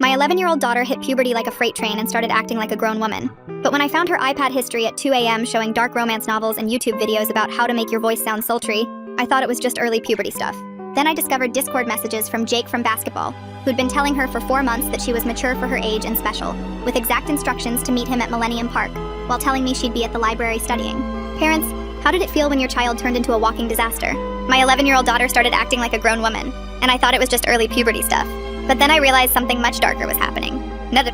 My 11-year-old daughter hit puberty like a freight train and started acting like a grown woman. But when I found her iPad history at 2 a.m. showing dark romance novels and YouTube videos about how to make your voice sound sultry, I thought it was just early puberty stuff. Then I discovered Discord messages from Jake from basketball, who'd been telling her for 4 months that she was mature for her age and special, with exact instructions to meet him at Millennium Park, while telling me she'd be at the library studying. Parents, how did it feel when your child turned into a walking disaster? My 11-year-old daughter started acting like a grown woman, and I thought it was just early puberty stuff. But then I realized something much darker was happening.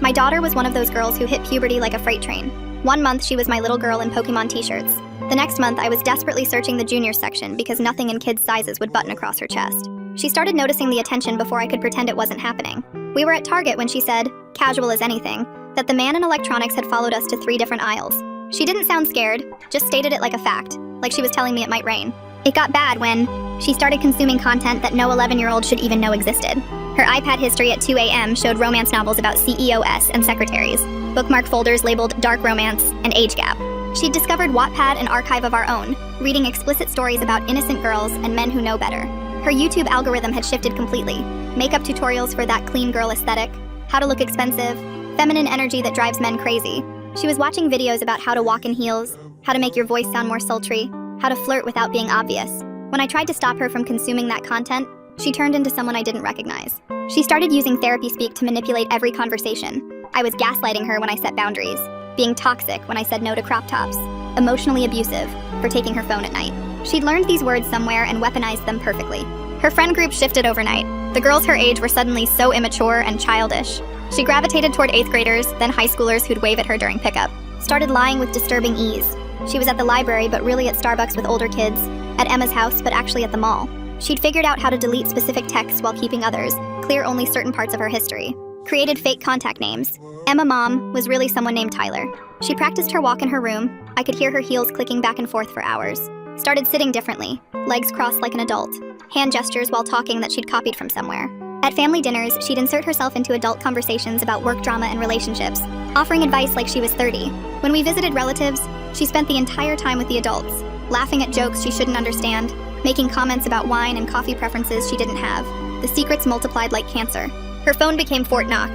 My daughter was one of those girls who hit puberty like a freight train. 1 month she was my little girl in Pokemon t-shirts. The next month I was desperately searching the junior section because nothing in kids' sizes would button across her chest. She started noticing the attention before I could pretend it wasn't happening. We were at Target when she said, casual as anything, that the man in electronics had followed us to 3 different aisles. She didn't sound scared, just stated it like a fact, like she was telling me it might rain. It got bad when she started consuming content that no 11-year-old should even know existed. Her iPad history at 2 a.m. showed romance novels about CEOs and secretaries, bookmark folders labeled dark romance and age gap. She'd discovered Wattpad, an archive of our own, reading explicit stories about innocent girls and men who know better. Her YouTube algorithm had shifted completely. Makeup tutorials for that clean girl aesthetic, how to look expensive, feminine energy that drives men crazy. She was watching videos about how to walk in heels, how to make your voice sound more sultry, how to flirt without being obvious. When I tried to stop her from consuming that content, she turned into someone I didn't recognize. She started using therapy speak to manipulate every conversation. I was gaslighting her when I set boundaries, being toxic when I said no to crop tops, emotionally abusive for taking her phone at night. She'd learned these words somewhere and weaponized them perfectly. Her friend group shifted overnight. The girls her age were suddenly so immature and childish. She gravitated toward 8th graders, then high schoolers who'd wave at her during pickup. Started lying with disturbing ease. She was at the library but really at Starbucks with older kids, at Emma's house but actually at the mall. She'd figured out how to delete specific texts while keeping others, clear only certain parts of her history. Created fake contact names. Emma Mom was really someone named Tyler. She practiced her walk in her room. I could hear her heels clicking back and forth for hours. Started sitting differently, legs crossed like an adult. Hand gestures while talking that she'd copied from somewhere. At family dinners, she'd insert herself into adult conversations about work drama and relationships, offering advice like she was 30. When we visited relatives, she spent the entire time with the adults, laughing at jokes she shouldn't understand, making comments about wine and coffee preferences she didn't have. The secrets multiplied like cancer. Her phone became Fort Knox.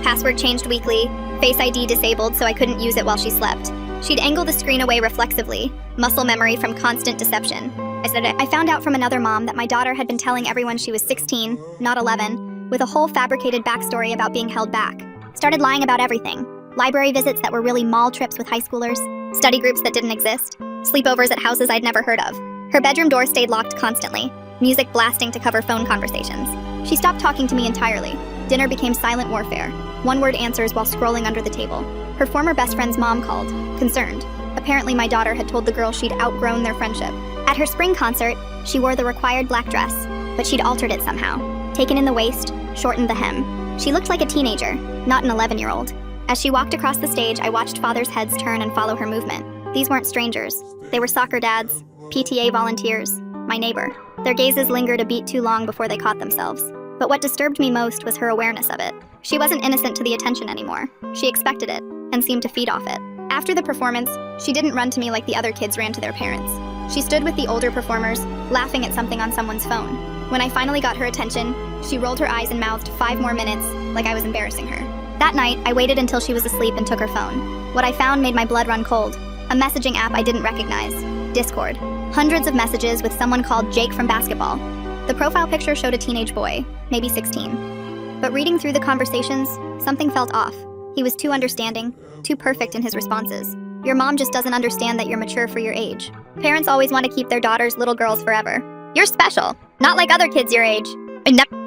Password changed weekly, Face ID disabled so I couldn't use it while she slept. She'd angle the screen away reflexively, muscle memory from constant deception. I found out from another mom that my daughter had been telling everyone she was 16, not 11, with a whole fabricated backstory about being held back. Started lying about everything. Library visits that were really mall trips with high schoolers, study groups that didn't exist, sleepovers at houses I'd never heard of. Her bedroom door stayed locked constantly, music blasting to cover phone conversations. She stopped talking to me entirely. Dinner became silent warfare, one-word answers while scrolling under the table. Her former best friend's mom called, concerned. Apparently my daughter had told the girl she'd outgrown their friendship. At her spring concert, she wore the required black dress, but she'd altered it somehow. Taken in the waist, shortened the hem. She looked like a teenager, not an 11-year-old. As she walked across the stage, I watched fathers' heads turn and follow her movement. These weren't strangers. They were soccer dads, PTA volunteers, my neighbor. Their gazes lingered a beat too long before they caught themselves. But what disturbed me most was her awareness of it. She wasn't innocent to the attention anymore. She expected it, and seemed to feed off it. After the performance, she didn't run to me like the other kids ran to their parents. She stood with the older performers, laughing at something on someone's phone. When I finally got her attention, she rolled her eyes and mouthed 5 more minutes, like I was embarrassing her. That night, I waited until she was asleep and took her phone. What I found made my blood run cold. A messaging app I didn't recognize. Discord. Hundreds of messages with someone called Jake from basketball. The profile picture showed a teenage boy, maybe 16. But reading through the conversations, something felt off. He was too understanding, too perfect in his responses. Your mom just doesn't understand that you're mature for your age. Parents always want to keep their daughters little girls forever. You're special, not like other kids your age.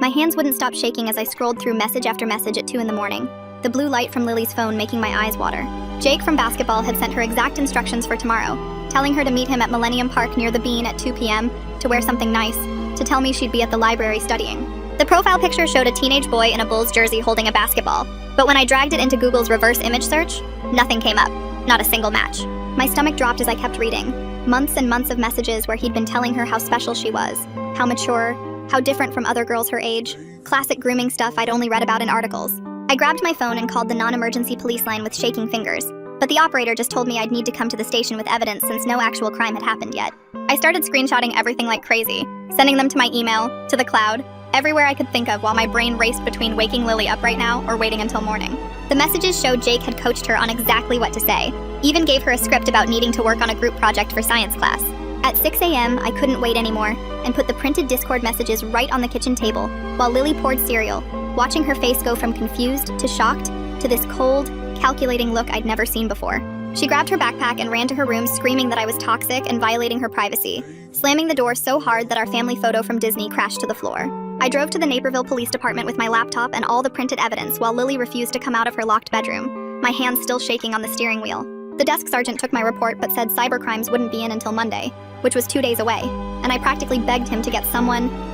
My hands wouldn't stop shaking as I scrolled through message after message at 2 in the morning. The blue light from Lily's phone making my eyes water. Jake from basketball had sent her exact instructions for tomorrow, telling her to meet him at Millennium Park near the Bean at 2 p.m., to wear something nice, to tell me she'd be at the library studying. The profile picture showed a teenage boy in a Bulls jersey holding a basketball, but when I dragged it into Google's reverse image search, nothing came up, not a single match. My stomach dropped as I kept reading. Months and months of messages where he'd been telling her how special she was, how mature, how different from other girls her age, classic grooming stuff I'd only read about in articles. I grabbed my phone and called the non-emergency police line with shaking fingers, but the operator just told me I'd need to come to the station with evidence since no actual crime had happened yet. I started screenshotting everything like crazy, sending them to my email, to the cloud, everywhere I could think of while my brain raced between waking Lily up right now or waiting until morning. The messages showed Jake had coached her on exactly what to say, even gave her a script about needing to work on a group project for science class. At 6 a.m., I couldn't wait anymore and put the printed Discord messages right on the kitchen table while Lily poured cereal, watching her face go from confused to shocked to this cold, calculating look I'd never seen before. She grabbed her backpack and ran to her room screaming that I was toxic and violating her privacy, slamming the door so hard that our family photo from Disney crashed to the floor. I drove to the Naperville Police Department with my laptop and all the printed evidence while Lily refused to come out of her locked bedroom, my hands still shaking on the steering wheel. The desk sergeant took my report but said cybercrimes wouldn't be in until Monday, which was 2 days away, and I practically begged him to get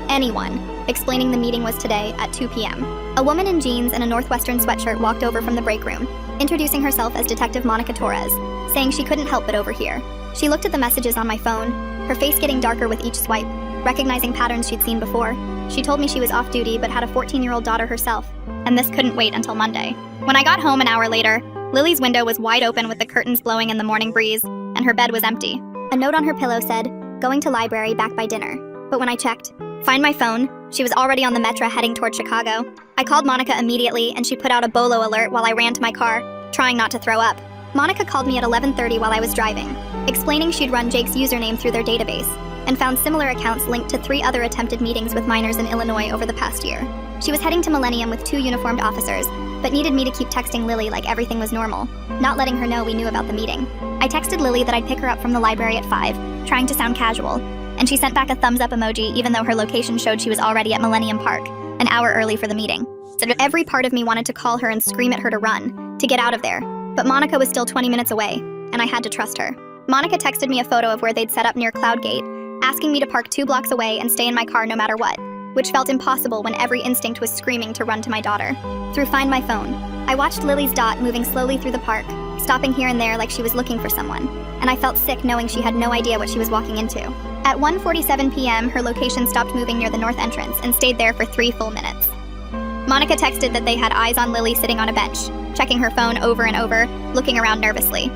anyone, explaining the meeting was today at 2 p.m. A woman in jeans and a Northwestern sweatshirt walked over from the break room, introducing herself as Detective Monica Torres, saying she couldn't help but overhear. She looked at the messages on my phone, her face getting darker with each swipe, recognizing patterns she'd seen before. She told me she was off duty but had a 14-year-old daughter herself, and this couldn't wait until Monday. When I got home an hour later, Lily's window was wide open with the curtains blowing in the morning breeze, and her bed was empty. A note on her pillow said, "Going to library, back by dinner." But when I checked, find my phone, she was already on the Metro heading toward Chicago. I called Monica immediately, and she put out a bolo alert while I ran to my car, trying not to throw up. Monica called me at 11:30 while I was driving, explaining she'd run Jake's username through their database, and found similar accounts linked to 3 other attempted meetings with minors in Illinois over the past year. She was heading to Millennium with 2 uniformed officers, but needed me to keep texting Lily like everything was normal, not letting her know we knew about the meeting. I texted Lily that I'd pick her up from the library at 5, trying to sound casual, and she sent back a thumbs up emoji even though her location showed she was already at Millennium Park, an hour early for the meeting. So every part of me wanted to call her and scream at her to run, to get out of there, but Monica was still 20 minutes away, and I had to trust her. Monica texted me a photo of where they'd set up near Cloudgate, asking me to park 2 blocks away and stay in my car no matter what, which felt impossible when every instinct was screaming to run to my daughter. Through Find My Phone, I watched Lily's dot moving slowly through the park, stopping here and there like she was looking for someone, and I felt sick knowing she had no idea what she was walking into. At 1:47 p.m., her location stopped moving near the north entrance and stayed there for 3 full minutes. Monica texted that they had eyes on Lily sitting on a bench, checking her phone over and over, looking around nervously.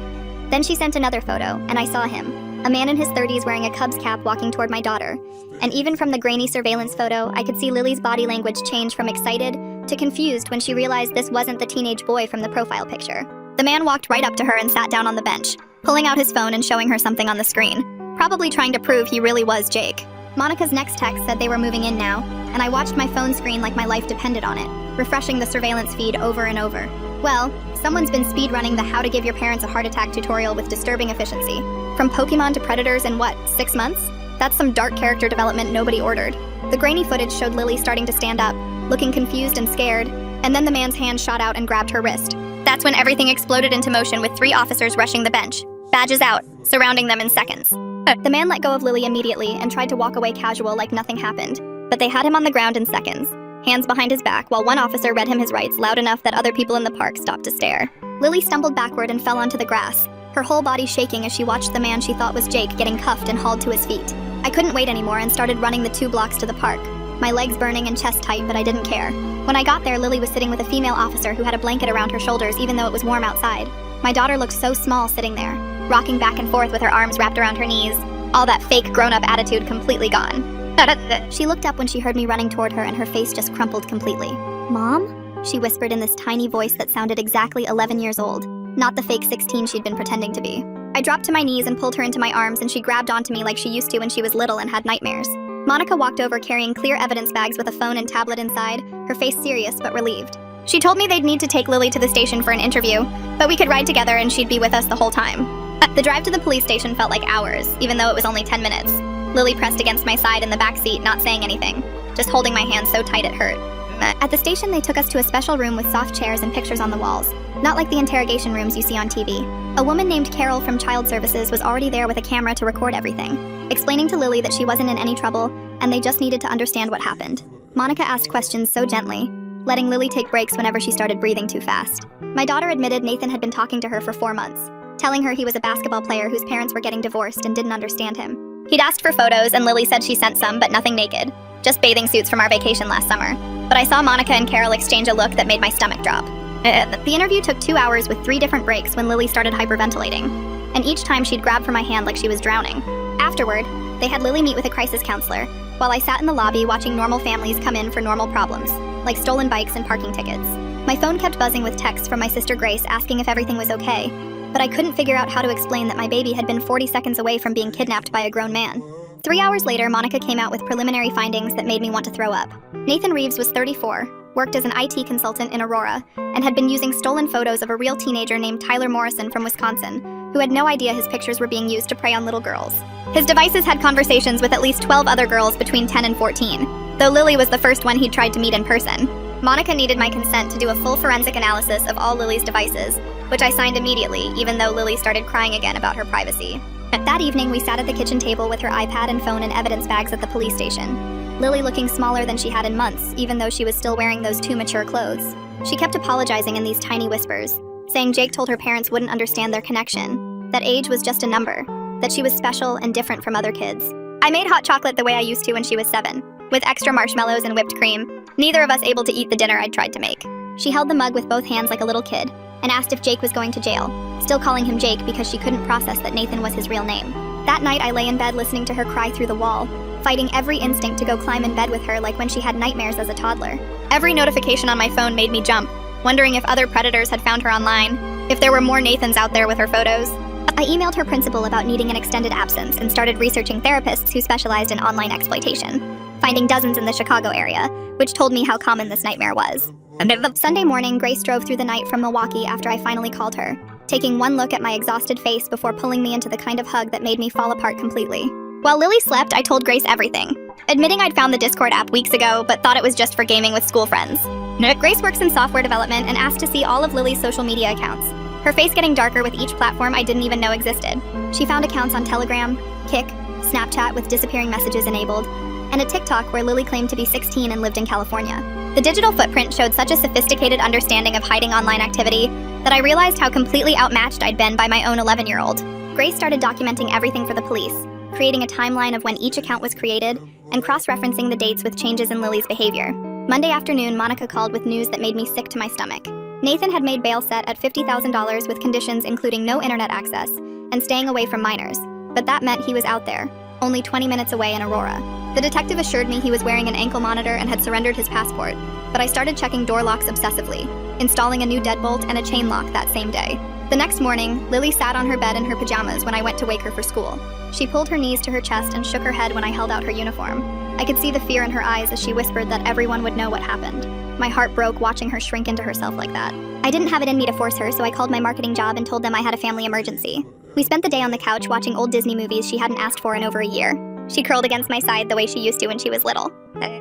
Then she sent another photo, and I saw him, a man in his 30s wearing a Cubs cap walking toward my daughter. And even from the grainy surveillance photo, I could see Lily's body language change from excited to confused when she realized this wasn't the teenage boy from the profile picture. The man walked right up to her and sat down on the bench, pulling out his phone and showing her something on the screen, probably trying to prove he really was Jake. Monica's next text said they were moving in now, and I watched my phone screen like my life depended on it, refreshing the surveillance feed over and over. Well, someone's been speedrunning the How to Give Your Parents a Heart Attack tutorial with disturbing efficiency. From Pokemon to Predators in 6 months? That's some dark character development nobody ordered. The grainy footage showed Lily starting to stand up, looking confused and scared, and then the man's hand shot out and grabbed her wrist. That's when everything exploded into motion with 3 officers rushing the bench, badges out, surrounding them in seconds. The man let go of Lily immediately and tried to walk away casual like nothing happened, but they had him on the ground in seconds, hands behind his back while one officer read him his rights loud enough that other people in the park stopped to stare. Lily stumbled backward and fell onto the grass, her whole body shaking as she watched the man she thought was Jake getting cuffed and hauled to his feet. I couldn't wait anymore and started running the 2 blocks to the park, my legs burning and chest tight, but I didn't care. When I got there, Lily was sitting with a female officer who had a blanket around her shoulders even though it was warm outside. My daughter looked so small sitting there, rocking back and forth with her arms wrapped around her knees, all that fake grown-up attitude completely gone. She looked up when she heard me running toward her and her face just crumpled completely. "Mom?" she whispered in this tiny voice that sounded exactly 11 years old, not the fake 16 she'd been pretending to be. I dropped to my knees and pulled her into my arms, and she grabbed onto me like she used to when she was little and had nightmares. Monica walked over carrying clear evidence bags with a phone and tablet inside, her face serious but relieved. She told me they'd need to take Lily to the station for an interview, but we could ride together and she'd be with us the whole time. The drive to the police station felt like hours, even though it was only 10 minutes. Lily pressed against my side in the back seat, not saying anything, just holding my hand so tight it hurt. At the station, they took us to a special room with soft chairs and pictures on the walls, not like the interrogation rooms you see on TV. A woman named Carol from Child Services was already there with a camera to record everything, explaining to Lily that she wasn't in any trouble and they just needed to understand what happened. Monica asked questions so gently, letting Lily take breaks whenever she started breathing too fast. My daughter admitted Nathan had been talking to her for 4 months, telling her he was a basketball player whose parents were getting divorced and didn't understand him. He'd asked for photos, and Lily said she sent some, but nothing naked, just bathing suits from our vacation last summer. But I saw Monica and Carol exchange a look that made my stomach drop. The interview took 2 hours with 3 different breaks when Lily started hyperventilating, and each time she'd grab for my hand like she was drowning. Afterward, they had Lily meet with a crisis counselor, while I sat in the lobby watching normal families come in for normal problems, like stolen bikes and parking tickets. My phone kept buzzing with texts from my sister Grace asking if everything was okay, but I couldn't figure out how to explain that my baby had been 40 seconds away from being kidnapped by a grown man. 3 hours later, Monica came out with preliminary findings that made me want to throw up. Nathan Reeves was 34, worked as an IT consultant in Aurora, and had been using stolen photos of a real teenager named Tyler Morrison from Wisconsin, who had no idea his pictures were being used to prey on little girls. His devices had conversations with at least 12 other girls between 10 and 14, though Lily was the first one he'd tried to meet in person. Monica needed my consent to do a full forensic analysis of all Lily's devices, which I signed immediately, even though Lily started crying again about her privacy. That evening, we sat at the kitchen table with her iPad and phone and evidence bags at the police station. Lily looking smaller than she had in months, even though she was still wearing those too mature clothes. She kept apologizing in these tiny whispers, saying Jake told her parents wouldn't understand their connection, that age was just a number, that she was special and different from other kids. I made hot chocolate the way I used to when she was 7, with extra marshmallows and whipped cream, neither of us able to eat the dinner I'd tried to make. She held the mug with both hands like a little kid, and asked if Jake was going to jail, still calling him Jake because she couldn't process that Nathan was his real name. That night, I lay in bed listening to her cry through the wall, fighting every instinct to go climb in bed with her like when she had nightmares as a toddler. Every notification on my phone made me jump, wondering if other predators had found her online, if there were more Nathans out there with her photos. I emailed her principal about needing an extended absence and started researching therapists who specialized in online exploitation, finding dozens in the Chicago area, which told me how common this nightmare was. Sunday morning, Grace drove through the night from Milwaukee after I finally called her, taking one look at my exhausted face before pulling me into the kind of hug that made me fall apart completely. While Lily slept, I told Grace everything, admitting I'd found the Discord app weeks ago, but thought it was just for gaming with school friends. Grace works in software development and asked to see all of Lily's social media accounts, her face getting darker with each platform I didn't even know existed. She found accounts on Telegram, Kik, Snapchat with disappearing messages enabled, and a TikTok where Lily claimed to be 16 and lived in California. The digital footprint showed such a sophisticated understanding of hiding online activity that I realized how completely outmatched I'd been by my own 11-year-old. Grace started documenting everything for the police, creating a timeline of when each account was created and cross-referencing the dates with changes in Lily's behavior. Monday afternoon, Monica called with news that made me sick to my stomach. Nathan had made bail set at $50,000 with conditions including no internet access and staying away from minors, but that meant he was out there, only 20 minutes away in Aurora. The detective assured me he was wearing an ankle monitor and had surrendered his passport, but I started checking door locks obsessively, installing a new deadbolt and a chain lock that same day. The next morning, Lily sat on her bed in her pajamas when I went to wake her for school. She pulled her knees to her chest and shook her head when I held out her uniform. I could see the fear in her eyes as she whispered that everyone would know what happened. My heart broke watching her shrink into herself like that. I didn't have it in me to force her, so I called my marketing job and told them I had a family emergency. We spent the day on the couch watching old Disney movies she hadn't asked for in over a year. She curled against my side the way she used to when she was little.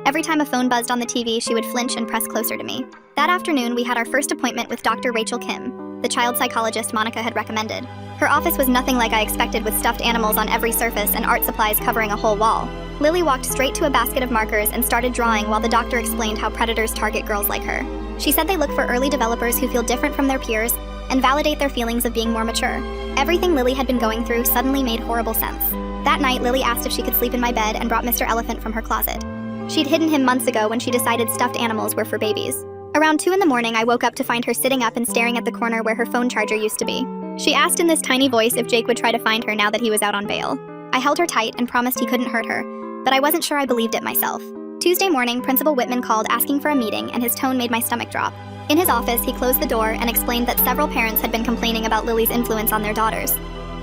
Every time a phone buzzed on the TV, she would flinch and press closer to me. That afternoon, we had our first appointment with Dr. Rachel Kim, the child psychologist Monica had recommended. Her office was nothing like I expected, with stuffed animals on every surface and art supplies covering a whole wall. Lily walked straight to a basket of markers and started drawing while the doctor explained how predators target girls like her. She said they look for early developers who feel different from their peers and validate their feelings of being more mature. Everything Lily had been going through suddenly made horrible sense. That night, Lily asked if she could sleep in my bed and brought Mr. Elephant from her closet. She'd hidden him months ago when she decided stuffed animals were for babies. Around 2 in the morning, I woke up to find her sitting up and staring at the corner where her phone charger used to be. She asked in this tiny voice if Jake would try to find her now that he was out on bail. I held her tight and promised he couldn't hurt her, but I wasn't sure I believed it myself. Tuesday morning, Principal Whitman called asking for a meeting, and his tone made my stomach drop. In his office, he closed the door and explained that several parents had been complaining about Lily's influence on their daughters.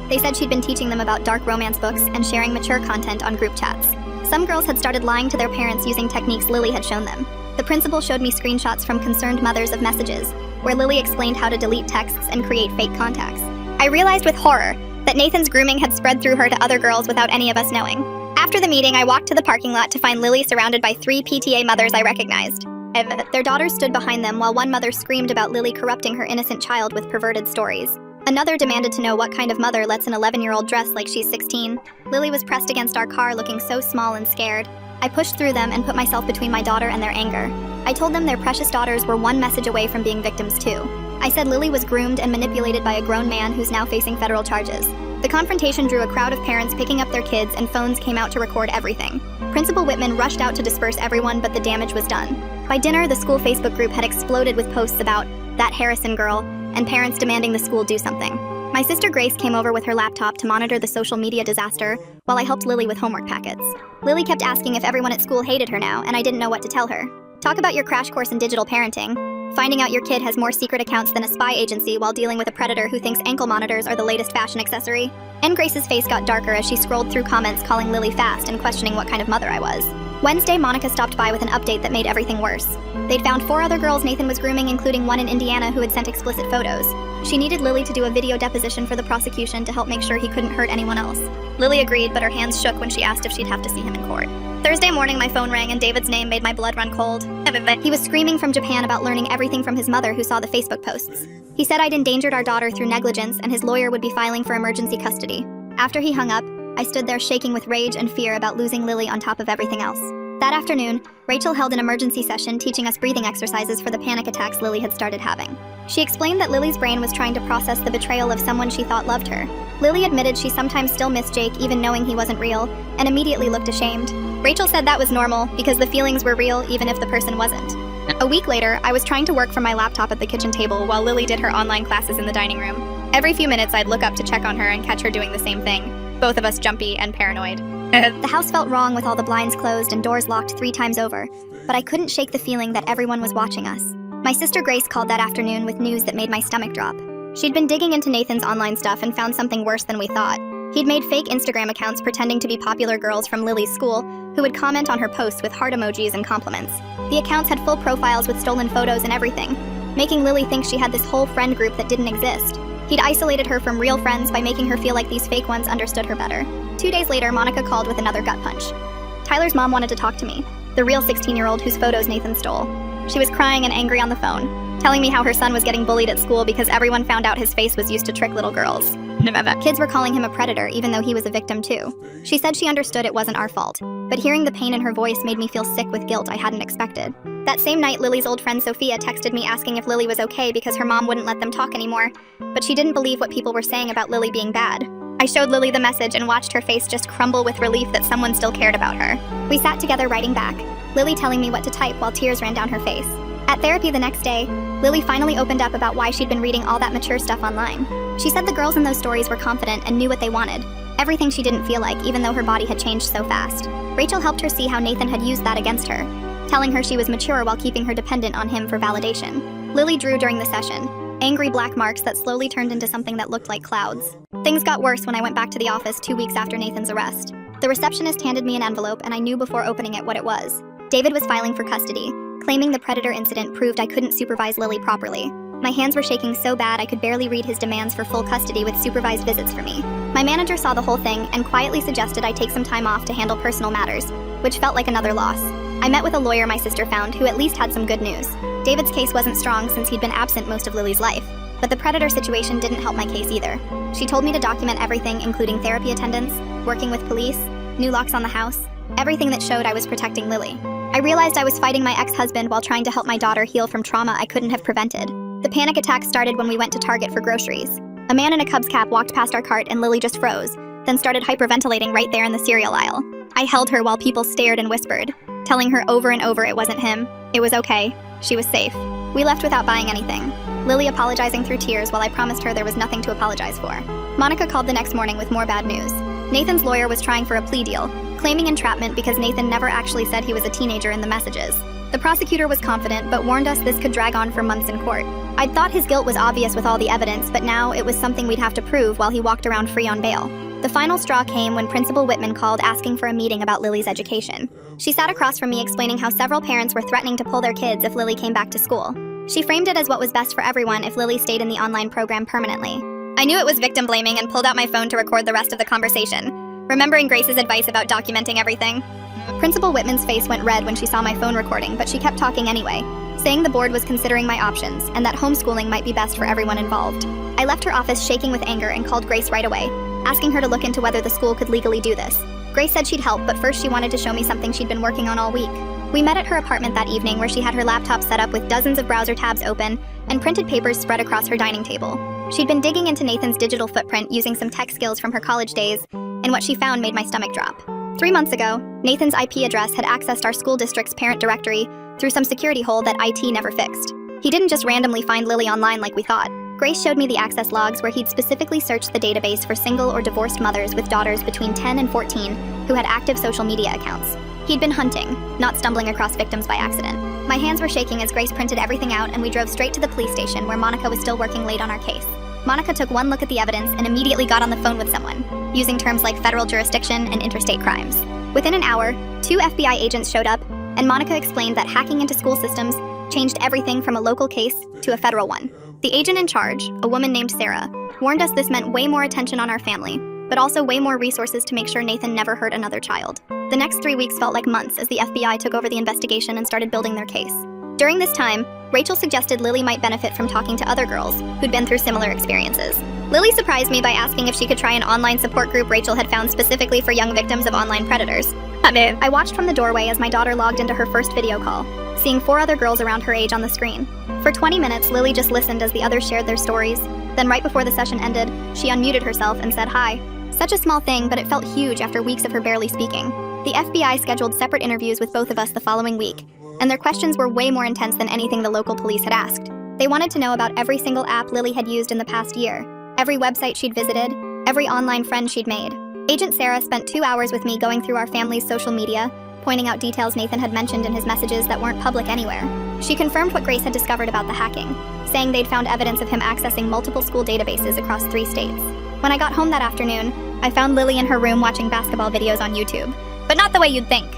They said she'd been teaching them about dark romance books and sharing mature content on group chats. Some girls had started lying to their parents using techniques Lily had shown them. The principal showed me screenshots from concerned mothers of messages, where Lily explained how to delete texts and create fake contacts. I realized with horror that Nathan's grooming had spread through her to other girls without any of us knowing. After the meeting, I walked to the parking lot to find Lily surrounded by 3 PTA mothers I recognized. Their daughters stood behind them while one mother screamed about Lily corrupting her innocent child with perverted stories. Another demanded to know what kind of mother lets an 11-year-old dress like she's 16. Lily was pressed against our car looking so small and scared. I pushed through them and put myself between my daughter and their anger. I told them their precious daughters were one message away from being victims too. I said Lily was groomed and manipulated by a grown man who's now facing federal charges. The confrontation drew a crowd of parents picking up their kids, and phones came out to record everything. Principal Whitman rushed out to disperse everyone, but the damage was done. By dinner, the school Facebook group had exploded with posts about that Harrison girl and parents demanding the school do something. My My sister Grace came over with her laptop to monitor the social media disaster while I helped Lily with homework packets. Lily kept asking if everyone at school hated her now, and I didn't know what to tell her. Talk about your crash course in digital parenting. Finding out your kid has more secret accounts than a spy agency while dealing with a predator who thinks ankle monitors are the latest fashion accessory. And Grace's face got darker as she scrolled through comments calling Lily fast and questioning what kind of mother I was. Wednesday, Monica stopped by with an update that made everything worse. They'd found 4 other girls Nathan was grooming, including one in Indiana who had sent explicit photos. She needed Lily to do a video deposition for the prosecution to help make sure he couldn't hurt anyone else. Lily agreed, but her hands shook when she asked if she'd have to see him in court. Thursday morning, my phone rang and David's name made my blood run cold. He was screaming from Japan about learning everything from his mother who saw the Facebook posts. He said I'd endangered our daughter through negligence and his lawyer would be filing for emergency custody. After he hung up, I stood there shaking with rage and fear about losing Lily on top of everything else. That afternoon, Rachel held an emergency session teaching us breathing exercises for the panic attacks Lily had started having. She explained that Lily's brain was trying to process the betrayal of someone she thought loved her. Lily admitted she sometimes still missed Jake even knowing he wasn't real, and immediately looked ashamed. Rachel said that was normal because the feelings were real even if the person wasn't. A week later, I was trying to work from my laptop at the kitchen table while Lily did her online classes in the dining room. Every few minutes, I'd look up to check on her and catch her doing the same thing, both of us jumpy and paranoid. The house felt wrong with all the blinds closed and doors locked 3 times over, but I couldn't shake the feeling that everyone was watching us. My sister Grace called that afternoon with news that made my stomach drop. She'd been digging into Nathan's online stuff and found something worse than we thought. He'd made fake Instagram accounts pretending to be popular girls from Lily's school who would comment on her posts with heart emojis and compliments. The accounts had full profiles with stolen photos and everything, making Lily think she had this whole friend group that didn't exist. He'd isolated her from real friends by making her feel like these fake ones understood her better. 2 days later, Monica called with another gut punch. Tyler's mom wanted to talk to me, the real 16-year-old whose photos Nathan stole. She was crying and angry on the phone, telling me how her son was getting bullied at school because everyone found out his face was used to trick little girls. Kids were calling him a predator even though he was a victim too. She said she understood it wasn't our fault, but hearing the pain in her voice made me feel sick with guilt I hadn't expected. That same night, Lily's old friend Sophia texted me asking if Lily was okay because her mom wouldn't let them talk anymore, but she didn't believe what people were saying about Lily being bad. I showed Lily the message and watched her face just crumble with relief that someone still cared about her. We sat together writing back, Lily telling me what to type while tears ran down her face. At therapy the next day, Lily finally opened up about why she'd been reading all that mature stuff online. She said the girls in those stories were confident and knew what they wanted, everything she didn't feel like even though her body had changed so fast. Rachel helped her see how Nathan had used that against her, telling her she was mature while keeping her dependent on him for validation. Lily drew during the session, angry black marks that slowly turned into something that looked like clouds. Things got worse when I went back to the office 2 weeks after Nathan's arrest. The receptionist handed me an envelope and I knew before opening it what it was. David was filing for custody, claiming the predator incident proved I couldn't supervise Lily properly. My hands were shaking so bad I could barely read his demands for full custody with supervised visits for me. My manager saw the whole thing and quietly suggested I take some time off to handle personal matters, which felt like another loss. I met with a lawyer my sister found who at least had some good news. David's case wasn't strong since he'd been absent most of Lily's life, but the predator situation didn't help my case either. She told me to document everything, including therapy attendance, working with police, new locks on the house, everything that showed I was protecting Lily. I realized I was fighting my ex-husband while trying to help my daughter heal from trauma I couldn't have prevented. The panic attack started when we went to Target for groceries. A man in a Cubs cap walked past our cart and Lily just froze, then started hyperventilating right there in the cereal aisle. I held her while people stared and whispered, telling her over and over it wasn't him, it was okay, she was safe. We left without buying anything, Lily apologizing through tears while I promised her there was nothing to apologize for. Monica called the next morning with more bad news. Nathan's lawyer was trying for a plea deal, claiming entrapment because Nathan never actually said he was a teenager in the messages. The prosecutor was confident, but warned us this could drag on for months in court. I'd thought his guilt was obvious with all the evidence, but now it was something we'd have to prove while he walked around free on bail. The final straw came when Principal Whitman called asking for a meeting about Lily's education. She sat across from me explaining how several parents were threatening to pull their kids if Lily came back to school. She framed it as what was best for everyone if Lily stayed in the online program permanently. I knew it was victim blaming and pulled out my phone to record the rest of the conversation, remembering Grace's advice about documenting everything. Principal Whitman's face went red when she saw my phone recording, but she kept talking anyway, saying the board was considering my options and that homeschooling might be best for everyone involved. I left her office shaking with anger and called Grace right away, asking her to look into whether the school could legally do this. Grace said she'd help, but first she wanted to show me something she'd been working on all week. We met at her apartment that evening where she had her laptop set up with dozens of browser tabs open and printed papers spread across her dining table. She'd been digging into Nathan's digital footprint using some tech skills from her college days, and what she found made my stomach drop. 3 months ago, Nathan's IP address had accessed our school district's parent directory through some security hole that IT never fixed. He didn't just randomly find Lily online like we thought. Grace showed me the access logs where he'd specifically searched the database for single or divorced mothers with daughters between 10 and 14 who had active social media accounts. He'd been hunting, not stumbling across victims by accident. My hands were shaking as Grace printed everything out, and we drove straight to the police station where Monica was still working late on our case. Monica took one look at the evidence and immediately got on the phone with someone, using terms like federal jurisdiction and interstate crimes. Within an hour, 2 FBI agents showed up, and Monica explained that hacking into school systems changed everything from a local case to a federal one. The agent in charge, a woman named Sarah, warned us this meant way more attention on our family, but also way more resources to make sure Nathan never hurt another child. The next 3 weeks felt like months as the FBI took over the investigation and started building their case. During this time, Rachel suggested Lily might benefit from talking to other girls who'd been through similar experiences. Lily surprised me by asking if she could try an online support group Rachel had found specifically for young victims of online predators. I watched from the doorway as my daughter logged into her first video call, seeing 4 other girls around her age on the screen. For 20 minutes, Lily just listened as the others shared their stories. Then right before the session ended, she unmuted herself and said hi. Such a small thing, but it felt huge after weeks of her barely speaking. The FBI scheduled separate interviews with both of us the following week, and their questions were way more intense than anything the local police had asked. They wanted to know about every single app Lily had used in the past year, every website she'd visited, every online friend she'd made. Agent Sarah spent 2 hours with me going through our family's social media, pointing out details Nathan had mentioned in his messages that weren't public anywhere. She confirmed what Grace had discovered about the hacking, saying they'd found evidence of him accessing multiple school databases across 3 states. When I got home that afternoon, I found Lily in her room watching basketball videos on YouTube. But not the way you'd think.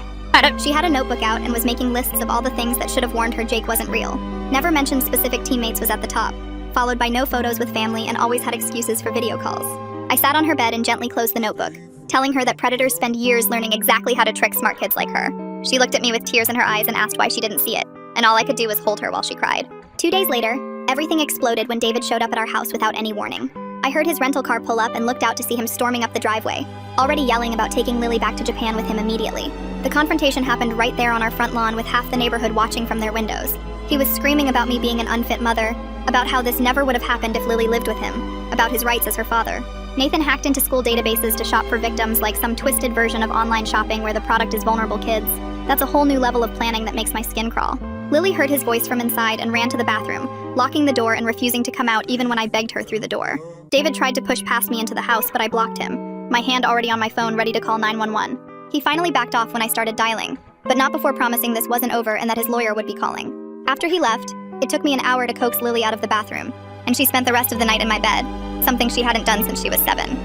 She had a notebook out and was making lists of all the things that should have warned her Jake wasn't real. Never mentioned specific teammates was at the top, followed by no photos with family, and always had excuses for video calls. I sat on her bed and gently closed the notebook, telling her that predators spend years learning exactly how to trick smart kids like her. She looked at me with tears in her eyes and asked why she didn't see it, and all I could do was hold her while she cried. 2 days later, everything exploded when David showed up at our house without any warning. I heard his rental car pull up and looked out to see him storming up the driveway, already yelling about taking Lily back to Japan with him immediately. The confrontation happened right there on our front lawn with half the neighborhood watching from their windows. He was screaming about me being an unfit mother, about how this never would have happened if Lily lived with him, about his rights as her father. Nathan hacked into school databases to shop for victims like some twisted version of online shopping where the product is vulnerable kids. That's a whole new level of planning that makes my skin crawl. Lily heard his voice from inside and ran to the bathroom, locking the door and refusing to come out even when I begged her through the door. David tried to push past me into the house, but I blocked him, my hand already on my phone ready to call 911. He finally backed off when I started dialing, but not before promising this wasn't over and that his lawyer would be calling. After he left, it took me an hour to coax Lily out of the bathroom, and she spent the rest of the night in my bed, something she hadn't done since she was 7.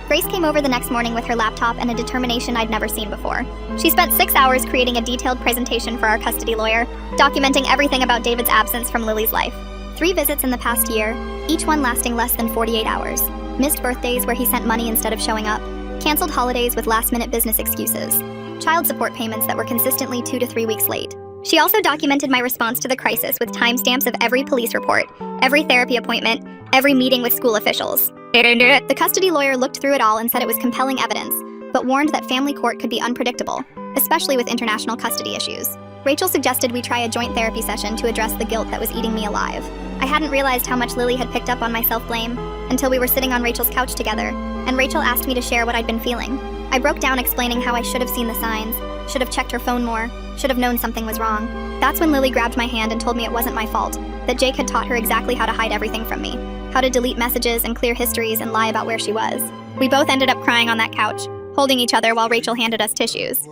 Grace came over the next morning with her laptop and a determination I'd never seen before. She spent 6 hours creating a detailed presentation for our custody lawyer, documenting everything about David's absence from Lily's life. 3 visits in the past year, each one lasting less than 48 hours. Missed birthdays where he sent money instead of showing up. Canceled holidays with last-minute business excuses. Child support payments that were consistently 2 to 3 weeks late. She also documented my response to the crisis with timestamps of every police report, every therapy appointment, every meeting with school officials. The custody lawyer looked through it all and said it was compelling evidence, but warned that family court could be unpredictable, especially with international custody issues. Rachel suggested we try a joint therapy session to address the guilt that was eating me alive. I hadn't realized how much Lily had picked up on my self-blame until we were sitting on Rachel's couch together, and Rachel asked me to share what I'd been feeling. I broke down explaining how I should have seen the signs, should have checked her phone more, should have known something was wrong. That's when Lily grabbed my hand and told me it wasn't my fault, that Jake had taught her exactly how to hide everything from me, how to delete messages and clear histories and lie about where she was. We both ended up crying on that couch, holding each other while Rachel handed us tissues.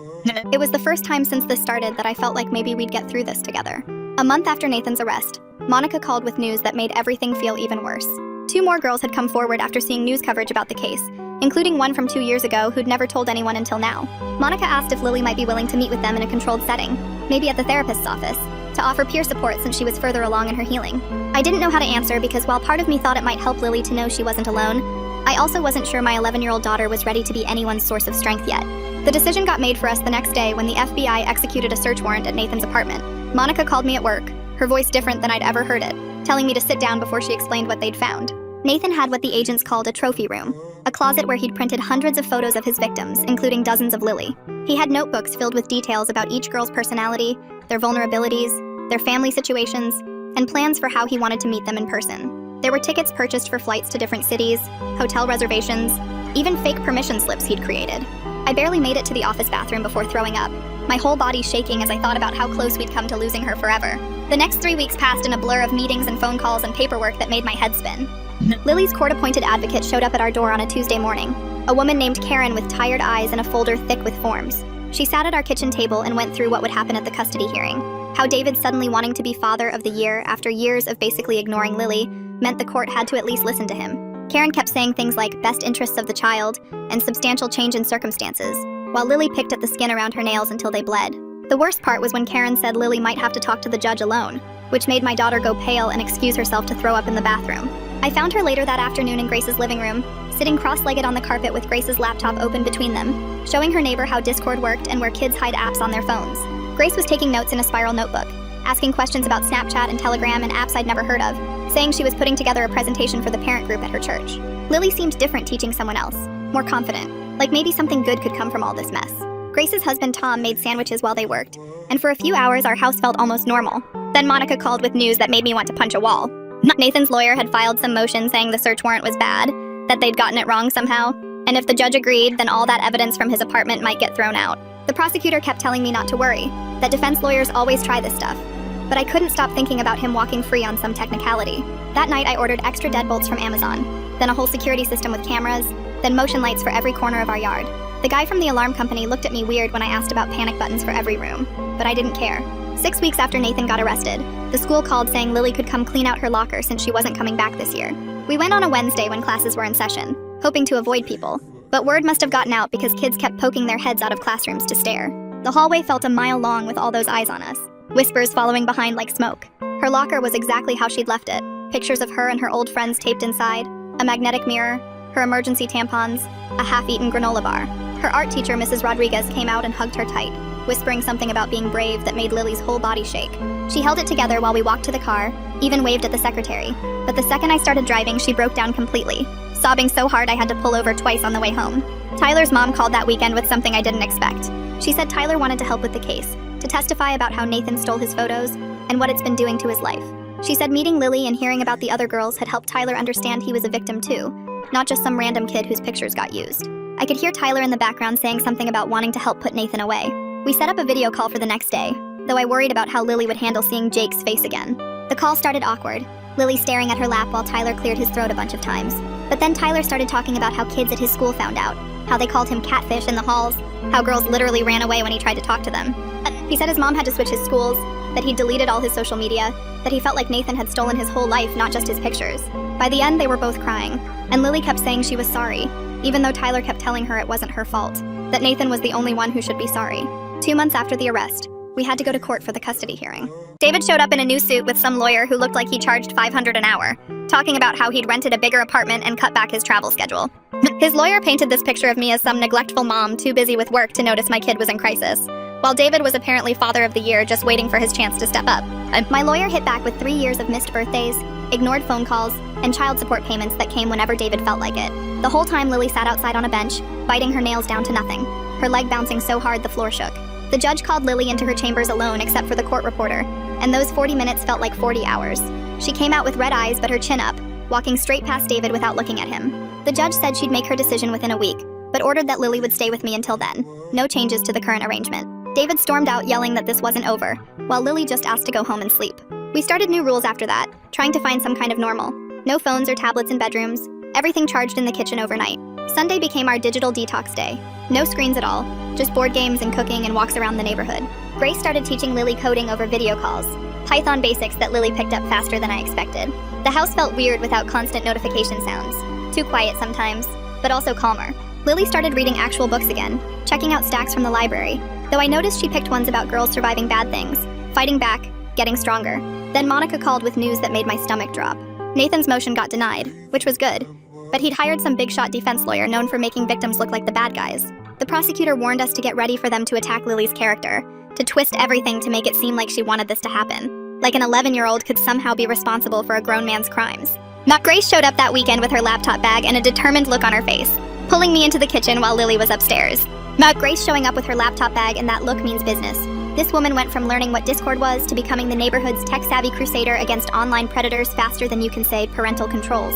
It was the first time since this started that I felt like maybe we'd get through this together. A month after Nathan's arrest, Monica called with news that made everything feel even worse. 2 more girls had come forward after seeing news coverage about the case, including one from 2 years ago who'd never told anyone until now. Monica asked if Lily might be willing to meet with them in a controlled setting, maybe at the therapist's office, to offer peer support since she was further along in her healing. I didn't know how to answer because while part of me thought it might help Lily to know she wasn't alone, I also wasn't sure my 11-year-old daughter was ready to be anyone's source of strength yet. The decision got made for us the next day when the FBI executed a search warrant at Nathan's apartment. Monica called me at work, her voice different than I'd ever heard it, telling me to sit down before she explained what they'd found. Nathan had what the agents called a trophy room, a closet where he'd printed hundreds of photos of his victims, including dozens of Lily. He had notebooks filled with details about each girl's personality, their vulnerabilities, their family situations, and plans for how he wanted to meet them in person. There were tickets purchased for flights to different cities, hotel reservations, even fake permission slips he'd created. I barely made it to the office bathroom before throwing up, my whole body shaking as I thought about how close we'd come to losing her forever. The next 3 weeks passed in a blur of meetings and phone calls and paperwork that made my head spin. Lily's court-appointed advocate showed up at our door on a Tuesday morning, a woman named Karen with tired eyes and a folder thick with forms. She sat at our kitchen table and went through what would happen at the custody hearing. How David suddenly wanting to be father of the year after years of basically ignoring Lily meant the court had to at least listen to him. Karen kept saying things like best interests of the child and substantial change in circumstances, while Lily picked at the skin around her nails until they bled. The worst part was when Karen said Lily might have to talk to the judge alone, which made my daughter go pale and excuse herself to throw up in the bathroom. I found her later that afternoon in Grace's living room, sitting cross-legged on the carpet with Grace's laptop open between them, showing her neighbor how Discord worked and where kids hide apps on their phones. Grace was taking notes in a spiral notebook, asking questions about Snapchat and Telegram and apps I'd never heard of, saying she was putting together a presentation for the parent group at her church. Lily seemed different teaching someone else, more confident, like maybe something good could come from all this mess. Grace's husband Tom made sandwiches while they worked, and for a few hours our house felt almost normal. Then Monica called with news that made me want to punch a wall. Nathan's lawyer had filed some motion saying the search warrant was bad, that they'd gotten it wrong somehow, and if the judge agreed, then all that evidence from his apartment might get thrown out. The prosecutor kept telling me not to worry, that defense lawyers always try this stuff, but I couldn't stop thinking about him walking free on some technicality. That night I ordered extra deadbolts from Amazon, then a whole security system with cameras, then motion lights for every corner of our yard. The guy from the alarm company looked at me weird when I asked about panic buttons for every room, but I didn't care. 6 weeks after Nathan got arrested, the school called saying Lily could come clean out her locker since she wasn't coming back this year. We went on a Wednesday when classes were in session, hoping to avoid people, but word must have gotten out because kids kept poking their heads out of classrooms to stare. The hallway felt a mile long with all those eyes on us, whispers following behind like smoke. Her locker was exactly how she'd left it, pictures of her and her old friends taped inside, a magnetic mirror, her emergency tampons, a half-eaten granola bar. Her art teacher, Mrs. Rodriguez, came out and hugged her tight, whispering something about being brave that made Lily's whole body shake. She held it together while we walked to the car, even waved at the secretary. But the second I started driving, she broke down completely, sobbing so hard I had to pull over twice on the way home. Tyler's mom called that weekend with something I didn't expect. She said Tyler wanted to help with the case, to testify about how Nathan stole his photos and what it's been doing to his life. She said meeting Lily and hearing about the other girls had helped Tyler understand he was a victim too, not just some random kid whose pictures got used. I could hear Tyler in the background saying something about wanting to help put Nathan away. We set up a video call for the next day, though I worried about how Lily would handle seeing Jake's face again. The call started awkward, Lily staring at her lap while Tyler cleared his throat a bunch of times. But then Tyler started talking about how kids at his school found out, how they called him catfish in the halls, how girls literally ran away when he tried to talk to them. He said his mom had to switch his schools, that he deleted all his social media, that he felt like Nathan had stolen his whole life, not just his pictures. By the end, they were both crying, and Lily kept saying she was sorry, even though Tyler kept telling her it wasn't her fault, that Nathan was the only one who should be sorry. 2 months after the arrest, we had to go to court for the custody hearing. David showed up in a new suit with some lawyer who looked like he charged $500 an hour, talking about how he'd rented a bigger apartment and cut back his travel schedule. His lawyer painted this picture of me as some neglectful mom too busy with work to notice my kid was in crisis, while David was apparently father of the year just waiting for his chance to step up. My lawyer hit back with 3 years of missed birthdays, ignored phone calls, and child support payments that came whenever David felt like it. The whole time Lily sat outside on a bench, biting her nails down to nothing, her leg bouncing so hard the floor shook. The judge called Lily into her chambers alone except for the court reporter, and those 40 minutes felt like 40 hours. She came out with red eyes but her chin up, walking straight past David without looking at him. The judge said she'd make her decision within a week, but ordered that Lily would stay with me until then. No changes to the current arrangement. David stormed out yelling that this wasn't over, while Lily just asked to go home and sleep. We started new rules after that, trying to find some kind of normal. No phones or tablets in bedrooms, everything charged in the kitchen overnight. Sunday became our digital detox day. No screens at all, just board games and cooking and walks around the neighborhood. Grace started teaching Lily coding over video calls, Python basics that Lily picked up faster than I expected. The house felt weird without constant notification sounds. Too quiet sometimes, but also calmer. Lily started reading actual books again, checking out stacks from the library, though I noticed she picked ones about girls surviving bad things, fighting back, getting stronger. Then Monica called with news that made my stomach drop. Nathan's motion got denied, which was good, but he'd hired some big-shot defense lawyer known for making victims look like the bad guys. The prosecutor warned us to get ready for them to attack Lily's character, to twist everything to make it seem like she wanted this to happen, like an 11-year-old could somehow be responsible for a grown man's crimes. Grace showed up that weekend with her laptop bag and a determined look on her face, pulling me into the kitchen while Lily was upstairs. Grace showing up with her laptop bag and that look means business. This woman went from learning what Discord was to becoming the neighborhood's tech-savvy crusader against online predators faster than you can say parental controls.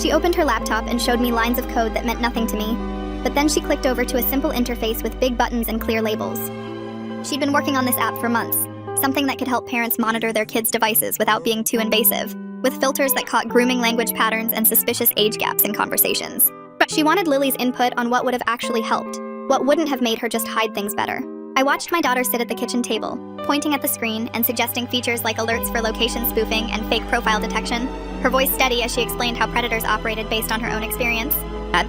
She opened her laptop and showed me lines of code that meant nothing to me, but then she clicked over to a simple interface with big buttons and clear labels. She'd been working on this app for months, something that could help parents monitor their kids' devices without being too invasive, with filters that caught grooming language patterns and suspicious age gaps in conversations. She wanted Lily's input on what would have actually helped, what wouldn't have made her just hide things better. I watched my daughter sit at the kitchen table, pointing at the screen and suggesting features like alerts for location spoofing and fake profile detection, her voice steady as she explained how predators operated based on her own experience.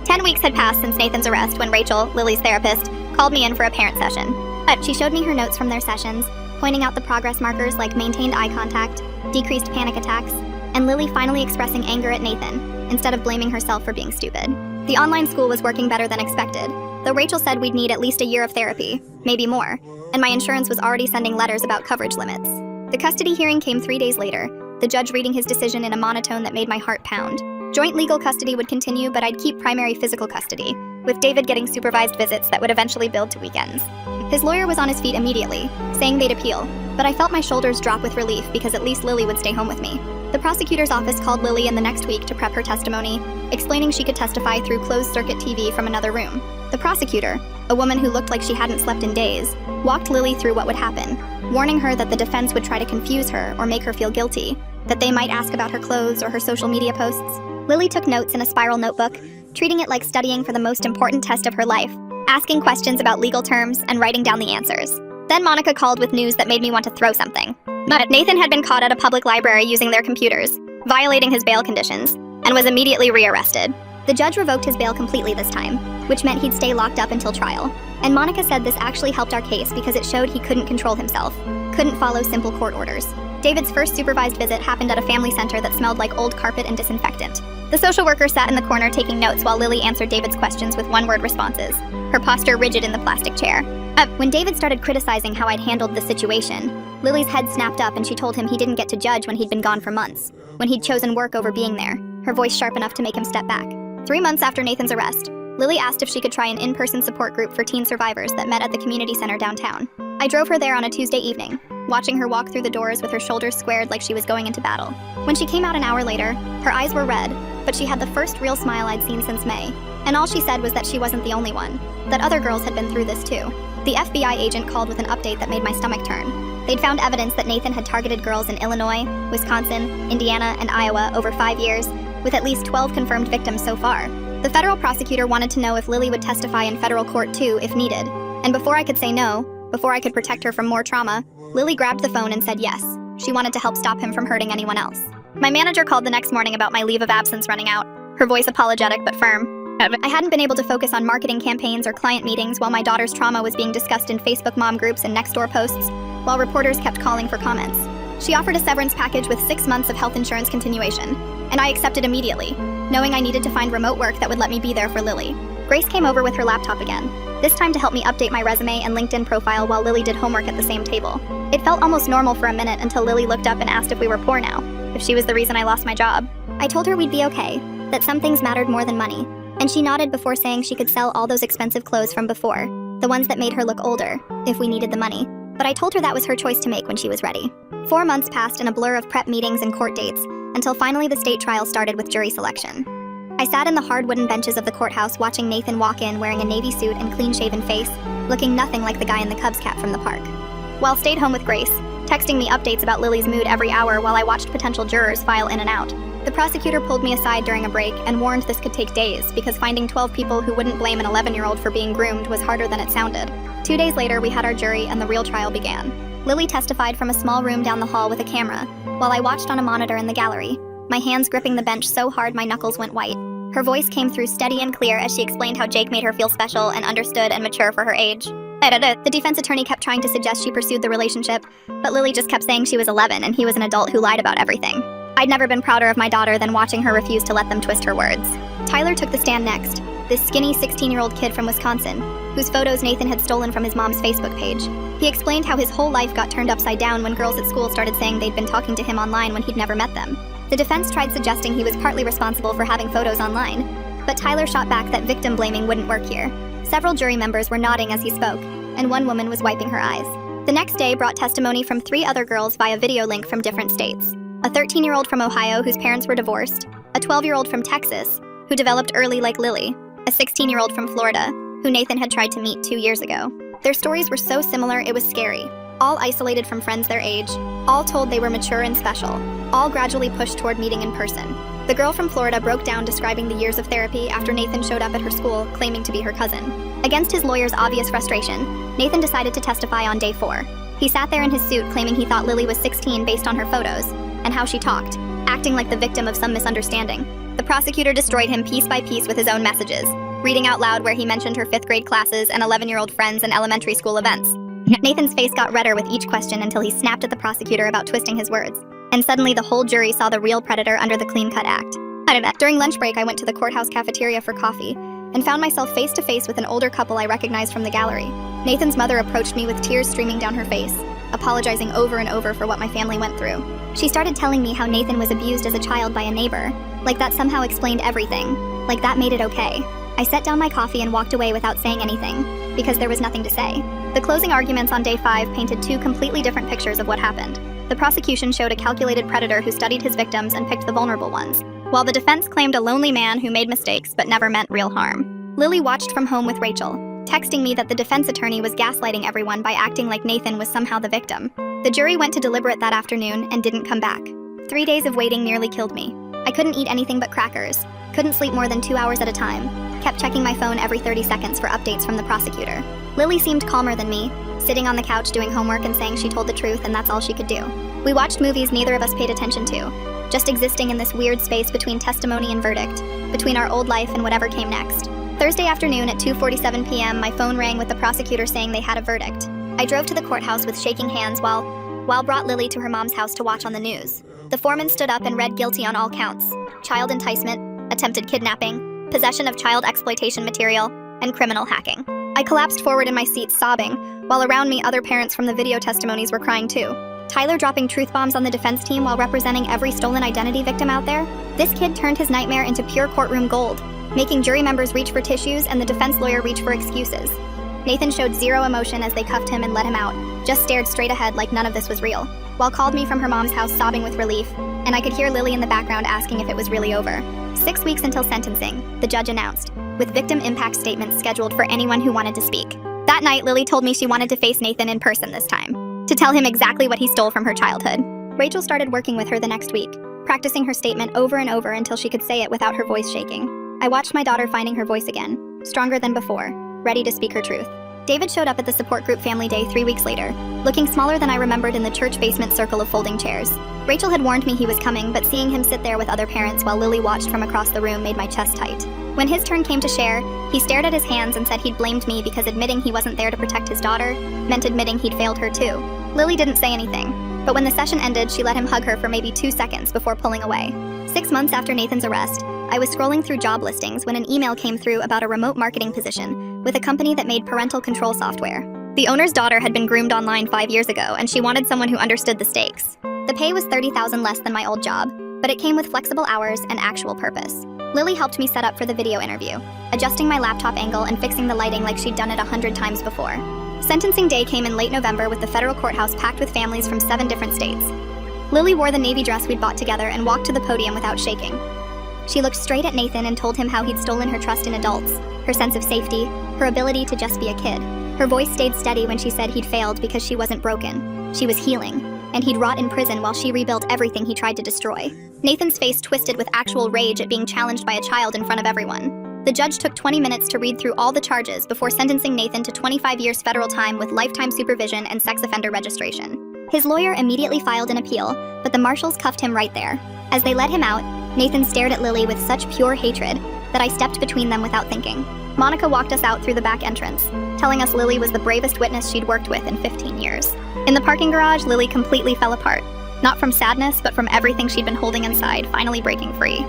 10 weeks had passed since Nathan's arrest when Rachel, Lily's therapist, called me in for a parent session. She showed me her notes from their sessions, pointing out the progress markers like maintained eye contact, decreased panic attacks, and Lily finally expressing anger at Nathan, instead of blaming herself for being stupid. The online school was working better than expected, though Rachel said we'd need at least a year of therapy, maybe more, and my insurance was already sending letters about coverage limits. The custody hearing came 3 days later, the judge reading his decision in a monotone that made my heart pound. Joint legal custody would continue, but I'd keep primary physical custody, with David getting supervised visits that would eventually build to weekends. His lawyer was on his feet immediately, saying they'd appeal, but I felt my shoulders drop with relief because at least Lily would stay home with me. The prosecutor's office called Lily in the next week to prep her testimony, explaining she could testify through closed-circuit TV from another room. The prosecutor, a woman who looked like she hadn't slept in days, walked Lily through what would happen, warning her that the defense would try to confuse her or make her feel guilty, that they might ask about her clothes or her social media posts. Lily took notes in a spiral notebook, treating it like studying for the most important test of her life, asking questions about legal terms and writing down the answers. Then Monica called with news that made me want to throw something. But Nathan had been caught at a public library using their computers, violating his bail conditions, and was immediately rearrested. The judge revoked his bail completely this time, which meant he'd stay locked up until trial. And Monica said this actually helped our case because it showed he couldn't control himself, couldn't follow simple court orders. David's first supervised visit happened at a family center that smelled like old carpet and disinfectant. The social worker sat in the corner taking notes while Lily answered David's questions with one-word responses, her posture rigid in the plastic chair. When David started criticizing how I'd handled the situation, Lily's head snapped up and she told him he didn't get to judge when he'd been gone for months, when he'd chosen work over being there, her voice sharp enough to make him step back. 3 months after Nathan's arrest, Lily asked if she could try an in-person support group for teen survivors that met at the community center downtown. I drove her there on a Tuesday evening, watching her walk through the doors with her shoulders squared like she was going into battle. When she came out an hour later, her eyes were red, but she had the first real smile I'd seen since May, and all she said was that she wasn't the only one, that other girls had been through this too. The FBI agent called with an update that made my stomach turn. They'd found evidence that Nathan had targeted girls in Illinois, Wisconsin, Indiana, and Iowa over 5 years, with at least 12 confirmed victims so far. The federal prosecutor wanted to know if Lily would testify in federal court too if needed, and before I could say no, before I could protect her from more trauma, Lily grabbed the phone and said yes. She wanted to help stop him from hurting anyone else. My manager called the next morning about my leave of absence running out, her voice apologetic but firm. I hadn't been able to focus on marketing campaigns or client meetings while my daughter's trauma was being discussed in Facebook mom groups and Nextdoor posts, while reporters kept calling for comments. She offered a severance package with 6 months of health insurance continuation, and I accepted immediately, knowing I needed to find remote work that would let me be there for Lily. Grace came over with her laptop again, this time to help me update my resume and LinkedIn profile while Lily did homework at the same table. It felt almost normal for a minute until Lily looked up and asked if we were poor now, if she was the reason I lost my job. I told her we'd be okay, that some things mattered more than money, and she nodded before saying she could sell all those expensive clothes from before, the ones that made her look older, if we needed the money. But I told her that was her choice to make when she was ready. 4 months passed in a blur of prep meetings and court dates, until finally the state trial started with jury selection. I sat in the hard wooden benches of the courthouse watching Nathan walk in wearing a navy suit and clean-shaven face, looking nothing like the guy in the Cubs cap from the park. While stayed home with Grace, texting me updates about Lily's mood every hour while I watched potential jurors file in and out. The prosecutor pulled me aside during a break and warned this could take days because finding 12 people who wouldn't blame an 11-year-old for being groomed was harder than it sounded. 2 days later, we had our jury and the real trial began. Lily testified from a small room down the hall with a camera, while I watched on a monitor in the gallery, my hands gripping the bench so hard my knuckles went white. Her voice came through steady and clear as she explained how Jake made her feel special and understood and mature for her age. The defense attorney kept trying to suggest she pursued the relationship, but Lily just kept saying she was 11 and he was an adult who lied about everything. I'd never been prouder of my daughter than watching her refuse to let them twist her words. Tyler took the stand next, this skinny 16-year-old kid from Wisconsin, whose photos Nathan had stolen from his mom's Facebook page. He explained how his whole life got turned upside down when girls at school started saying they'd been talking to him online when he'd never met them. The defense tried suggesting he was partly responsible for having photos online, but Tyler shot back that victim blaming wouldn't work here. Several jury members were nodding as he spoke, and one woman was wiping her eyes. The next day brought testimony from 3 other girls via video link from different states. A 13-year-old from Ohio whose parents were divorced, a 12-year-old from Texas, who developed early like Lily, a 16-year-old from Florida, who Nathan had tried to meet 2 years ago. Their stories were so similar it was scary. all isolated from friends their age, all told they were mature and special, all gradually pushed toward meeting in person. The girl from Florida broke down describing the years of therapy after Nathan showed up at her school, claiming to be her cousin. Against his lawyer's obvious frustration, Nathan decided to testify on day 4. He sat there in his suit claiming he thought Lily was 16 based on her photos, and how she talked, acting like the victim of some misunderstanding. The prosecutor destroyed him piece by piece with his own messages, reading out loud where he mentioned her 5th grade classes and 11-year-old friends and elementary school events. Nathan's face got redder with each question until he snapped at the prosecutor about twisting his words. And suddenly the whole jury saw the real predator under the clean-cut act. During lunch break, I went to the courthouse cafeteria for coffee and found myself face to face with an older couple I recognized from the gallery. Nathan's mother approached me with tears streaming down her face, apologizing over and over for what my family went through. She started telling me how Nathan was abused as a child by a neighbor, like that somehow explained everything, like that made it okay. I set down my coffee and walked away without saying anything, because there was nothing to say. The closing arguments on day 5 painted 2 completely different pictures of what happened. The prosecution showed a calculated predator who studied his victims and picked the vulnerable ones, while the defense claimed a lonely man who made mistakes but never meant real harm. Lily watched from home with Rachel, texting me that the defense attorney was gaslighting everyone by acting like Nathan was somehow the victim. The jury went to deliberate that afternoon and didn't come back. 3 days of waiting nearly killed me. I couldn't eat anything but crackers, couldn't sleep more than 2 hours at a time, kept checking my phone every 30 seconds for updates from the prosecutor. Lily seemed calmer than me, sitting on the couch doing homework and saying she told the truth and that's all she could do. We watched movies neither of us paid attention to, just existing in this weird space between testimony and verdict, between our old life and whatever came next. Thursday afternoon at 2:47 p.m., my phone rang with the prosecutor saying they had a verdict. I drove to the courthouse with shaking hands while brought Lily to her mom's house to watch on the news. The foreman stood up and read guilty on all counts: child enticement, attempted kidnapping, possession of child exploitation material, and criminal hacking. I collapsed forward in my seat sobbing, while around me other parents from the video testimonies were crying too. Tyler dropping truth bombs on the defense team while representing every stolen identity victim out there? This kid turned his nightmare into pure courtroom gold, making jury members reach for tissues and the defense lawyer reach for excuses. Nathan showed zero emotion as they cuffed him and let him out, just stared straight ahead like none of this was real, while called me from her mom's house sobbing with relief, and I could hear Lily in the background asking if it was really over. 6 weeks until sentencing, the judge announced, with victim impact statements scheduled for anyone who wanted to speak. That night, Lily told me she wanted to face Nathan in person this time, to tell him exactly what he stole from her childhood. Rachel started working with her the next week, practicing her statement over and over until she could say it without her voice shaking. I watched my daughter finding her voice again, stronger than before, ready to speak her truth. David showed up at the support group family day 3 weeks later, looking smaller than I remembered in the church basement circle of folding chairs. Rachel had warned me he was coming, but seeing him sit there with other parents while Lily watched from across the room made my chest tight. When his turn came to share, he stared at his hands and said he'd blamed me because admitting he wasn't there to protect his daughter meant admitting he'd failed her too. Lily didn't say anything, but when the session ended, she let him hug her for maybe 2 seconds before pulling away. 6 months after Nathan's arrest, I was scrolling through job listings when an email came through about a remote marketing position with a company that made parental control software. The owner's daughter had been groomed online 5 years ago, and she wanted someone who understood the stakes. The pay was $30,000 less than my old job, but it came with flexible hours and actual purpose. Lily helped me set up for the video interview, adjusting my laptop angle and fixing the lighting like she'd done it 100 times before. Sentencing day came in late November with the federal courthouse packed with families from 7 different states. Lily wore the navy dress we'd bought together and walked to the podium without shaking. She looked straight at Nathan and told him how he'd stolen her trust in adults, her sense of safety, her ability to just be a kid. Her voice stayed steady when she said he'd failed because she wasn't broken. She was healing, and he'd rot in prison while she rebuilt everything he tried to destroy. Nathan's face twisted with actual rage at being challenged by a child in front of everyone. The judge took 20 minutes to read through all the charges before sentencing Nathan to 25 years federal time with lifetime supervision and sex offender registration. His lawyer immediately filed an appeal, but the marshals cuffed him right there. As they let him out, Nathan stared at Lily with such pure hatred that I stepped between them without thinking. Monica walked us out through the back entrance, telling us Lily was the bravest witness she'd worked with in 15 years. In the parking garage, Lily completely fell apart. Not from sadness, but from everything she'd been holding inside, finally breaking free.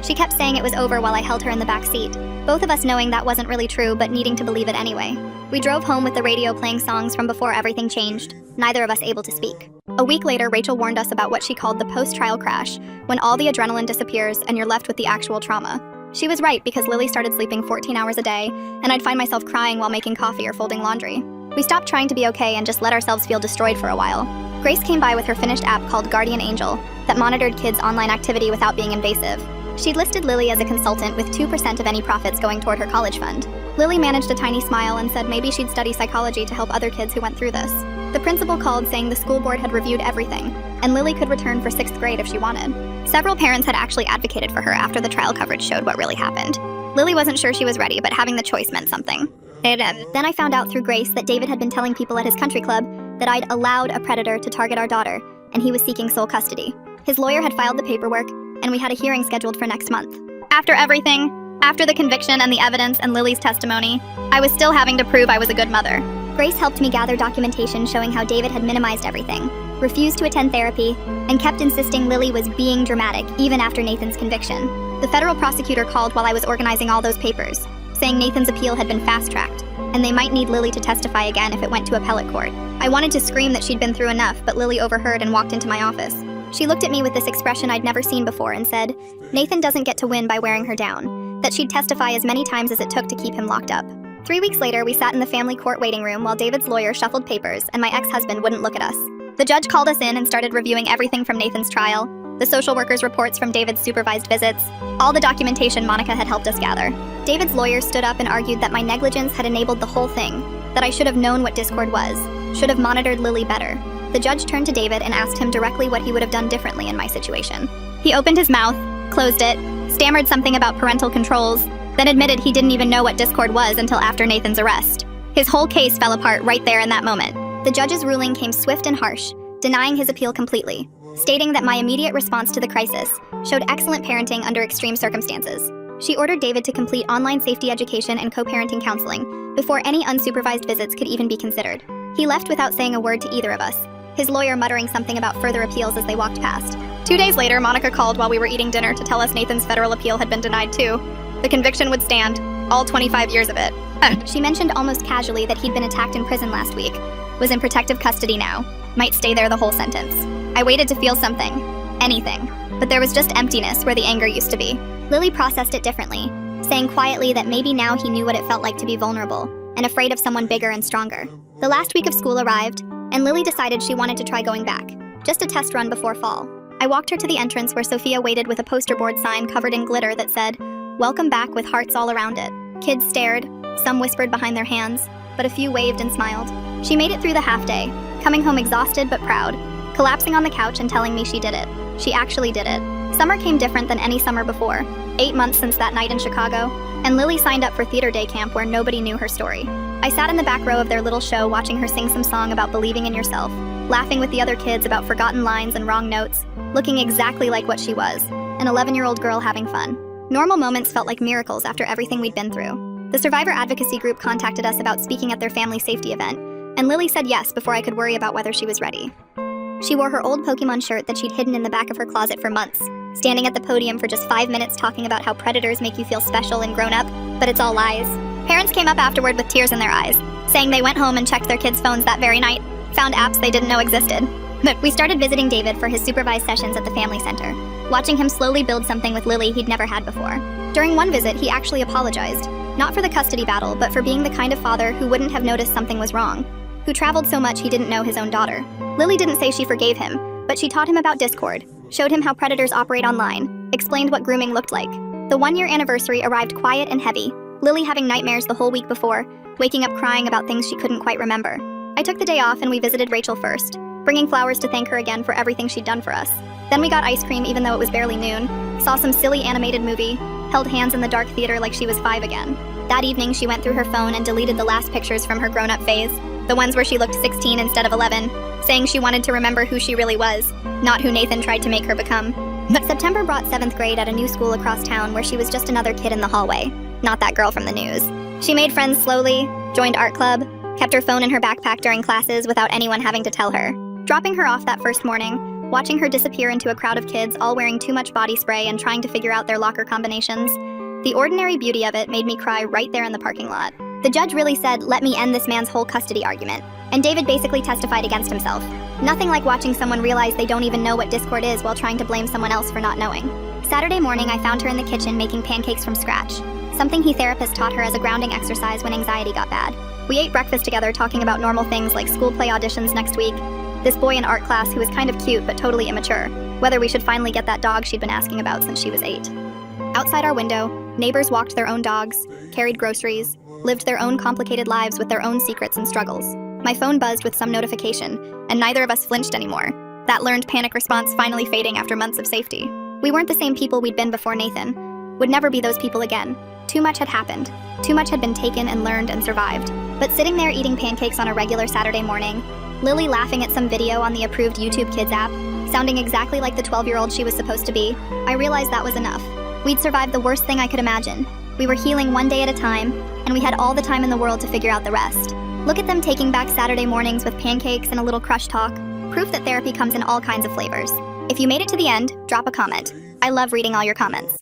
She kept saying it was over while I held her in the back seat, both of us knowing that wasn't really true, but needing to believe it anyway. We drove home with the radio playing songs from before everything changed, neither of us able to speak. A week later, Rachel warned us about what she called the post-trial crash, when all the adrenaline disappears and you're left with the actual trauma. She was right, because Lily started sleeping 14 hours a day, and I'd find myself crying while making coffee or folding laundry. We stopped trying to be okay and just let ourselves feel destroyed for a while. Grace came by with her finished app called Guardian Angel that monitored kids' online activity without being invasive. She'd listed Lily as a consultant with 2% of any profits going toward her college fund. Lily managed a tiny smile and said maybe she'd study psychology to help other kids who went through this. The principal called saying the school board had reviewed everything, and Lily could return for 6th grade if she wanted. Several parents had actually advocated for her after the trial coverage showed what really happened. Lily wasn't sure she was ready, but having the choice meant something. Then I found out through Grace that David had been telling people at his country club that I'd allowed a predator to target our daughter, and he was seeking sole custody. His lawyer had filed the paperwork, and we had a hearing scheduled for next month. After everything, after the conviction and the evidence and Lily's testimony, I was still having to prove I was a good mother. Grace helped me gather documentation showing how David had minimized everything, refused to attend therapy, and kept insisting Lily was being dramatic even after Nathan's conviction. The federal prosecutor called while I was organizing all those papers, saying Nathan's appeal had been fast-tracked, and they might need Lily to testify again if it went to appellate court. I wanted to scream that she'd been through enough, but Lily overheard and walked into my office. She looked at me with this expression I'd never seen before and said, Nathan doesn't get to win by wearing her down, that she'd testify as many times as it took to keep him locked up. 3 weeks later, we sat in the family court waiting room while David's lawyer shuffled papers and my ex-husband wouldn't look at us. The judge called us in and started reviewing everything from Nathan's trial, the social worker's reports from David's supervised visits, all the documentation Monica had helped us gather. David's lawyer stood up and argued that my negligence had enabled the whole thing, that I should have known what Discord was, should have monitored Lily better. The judge turned to David and asked him directly what he would have done differently in my situation. He opened his mouth, closed it, stammered something about parental controls, then admitted he didn't even know what Discord was until after Nathan's arrest. His whole case fell apart right there in that moment. The judge's ruling came swift and harsh, denying his appeal completely, stating that my immediate response to the crisis showed excellent parenting under extreme circumstances. She ordered David to complete online safety education and co-parenting counseling before any unsupervised visits could even be considered. He left without saying a word to either of us, his lawyer muttering something about further appeals as they walked past. 2 days later, Monica called while we were eating dinner to tell us Nathan's federal appeal had been denied too. The conviction would stand, all 25 years of it. She mentioned almost casually that he'd been attacked in prison last week, was in protective custody now, might stay there the whole sentence. I waited to feel something, anything, but there was just emptiness where the anger used to be. Lily processed it differently, saying quietly that maybe now he knew what it felt like to be vulnerable and afraid of someone bigger and stronger. The last week of school arrived, and Lily decided she wanted to try going back, just a test run before fall. I walked her to the entrance where Sophia waited with a poster board sign covered in glitter that said, "Welcome back," with hearts all around it. Kids stared, some whispered behind their hands, but a few waved and smiled. She made it through the half day, coming home exhausted but proud, collapsing on the couch and telling me she did it. She actually did it. Summer came different than any summer before, 8 months since that night in Chicago, and Lily signed up for theater day camp where nobody knew her story. I sat in the back row of their little show watching her sing some song about believing in yourself, laughing with the other kids about forgotten lines and wrong notes, looking exactly like what she was, an 11-year-old girl having fun. Normal moments felt like miracles after everything we'd been through. The survivor advocacy group contacted us about speaking at their family safety event, and Lily said yes before I could worry about whether she was ready. She wore her old Pokemon shirt that she'd hidden in the back of her closet for months, standing at the podium for just 5 minutes talking about how predators make you feel special and grown up, but it's all lies. Parents came up afterward with tears in their eyes, saying they went home and checked their kids' phones that very night, found apps they didn't know existed. We started visiting David for his supervised sessions at the family center, watching him slowly build something with Lily he'd never had before. During one visit, he actually apologized, not for the custody battle, but for being the kind of father who wouldn't have noticed something was wrong, who traveled so much he didn't know his own daughter. Lily didn't say she forgave him, but she taught him about Discord, showed him how predators operate online, explained what grooming looked like. The 1-year anniversary arrived quiet and heavy, Lily having nightmares the whole week before, waking up crying about things she couldn't quite remember. I took the day off and we visited Rachel first, bringing flowers to thank her again for everything she'd done for us. Then we got ice cream even though it was barely noon, saw some silly animated movie, held hands in the dark theater like she was 5 again. That evening she went through her phone and deleted the last pictures from her grown-up phase, the ones where she looked 16 instead of 11, saying she wanted to remember who she really was, not who Nathan tried to make her become. September brought 7th grade at a new school across town where she was just another kid in the hallway, not that girl from the news. She made friends slowly, joined art club, kept her phone in her backpack during classes without anyone having to tell her. Dropping her off that first morning, watching her disappear into a crowd of kids all wearing too much body spray and trying to figure out their locker combinations, the ordinary beauty of it made me cry right there in the parking lot. The judge really said, "Let me end this man's whole custody argument," and David basically testified against himself. Nothing like watching someone realize they don't even know what Discord is while trying to blame someone else for not knowing. Saturday morning, I found her in the kitchen making pancakes from scratch, something he therapist taught her as a grounding exercise when anxiety got bad. We ate breakfast together talking about normal things like school play auditions next week, this boy in art class who was kind of cute but totally immature, whether we should finally get that dog she'd been asking about since she was 8. Outside our window, neighbors walked their own dogs, carried groceries, lived their own complicated lives with their own secrets and struggles. My phone buzzed with some notification, and neither of us flinched anymore. That learned panic response finally fading after months of safety. We weren't the same people we'd been before Nathan. Would never be those people again. Too much had happened. Too much had been taken and learned and survived. But sitting there eating pancakes on a regular Saturday morning, Lily laughing at some video on the approved YouTube Kids app, sounding exactly like the 12-year-old she was supposed to be, I realized that was enough. We'd survived the worst thing I could imagine. We were healing one day at a time, and we had all the time in the world to figure out the rest. Look at them taking back Saturday mornings with pancakes and a little crush talk. Proof that therapy comes in all kinds of flavors. If you made it to the end, drop a comment. I love reading all your comments.